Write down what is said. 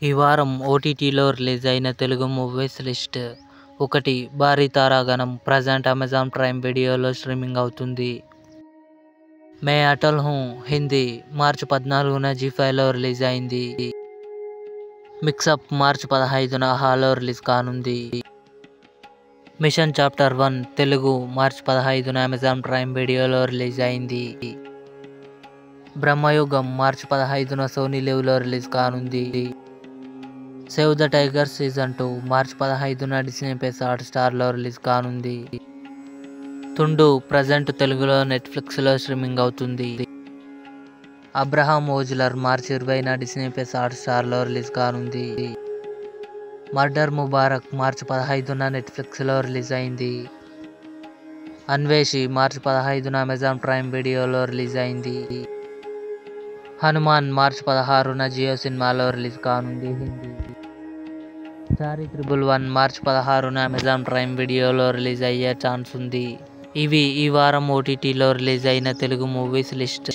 ఈ వారం ఓటీటీలో రిలీజ్ అయిన తెలుగు మూవీస్ లిస్ట్. 1. భారీ తారాగణం. ప్రజెంట్ అమెజాన్ ప్రైమ్ వీడియోలో స్ట్రీమింగ్ అవుతుంది. మే అటల్ హూ హిందీ మార్చి 14న జీ5లో రిలీజ్ అయింది. మిక్సప్ మార్చి 15న హాలో రిలీజ్ కానుంది. మిషన్ చాప్టర్ 1 తెలుగు మార్చి 15న అమెజాన్ ప్రైమ్ వీడియోలో రిలీజ్ అయింది. బ్రహ్మయుగం మార్చి 15న సోనీ లివ్లో రిలీజ్ కానుంది. సేవ్ ద టైగర్ సీజన్ 2 మార్చి 15న డిస్నీ ప్లస్ హాట్‌స్టార్లో రిలీజ్ కానుంది. తుండు ప్రజెంట్ తెలుగులో నెట్‌ఫ్లిక్స్‌లో స్ట్రీమింగ్ అవుతుంది. అబ్రహాం ఓజ్లర్ మార్చి 20న డిస్నీ ప్లస్ హాట్‌స్టార్లో రిలీజ్ కానుంది. మర్డర్ ముబారక్ మార్చి 15న నెట్‌ఫ్లిక్స్‌లో రిలీజ్ అయింది. అన్వేషి మార్చి 15న అమెజాన్ ప్రైమ్ వీడియోలో రిలీజ్ అయింది. హనుమాన్ మార్చి 16న జియో సినిమాలో రిలీజ్ కానుంది. హిందీ. చారి 111 మార్చి 16న అమెజాన్ ప్రైమ్ వీడియోలో రిలీజ్ అయ్యే ఛాన్స్ ఉంది. ఇవి ఈ వారం ఓటీటీలో రిలీజ్ అయిన తెలుగు మూవీస్ లిస్ట్.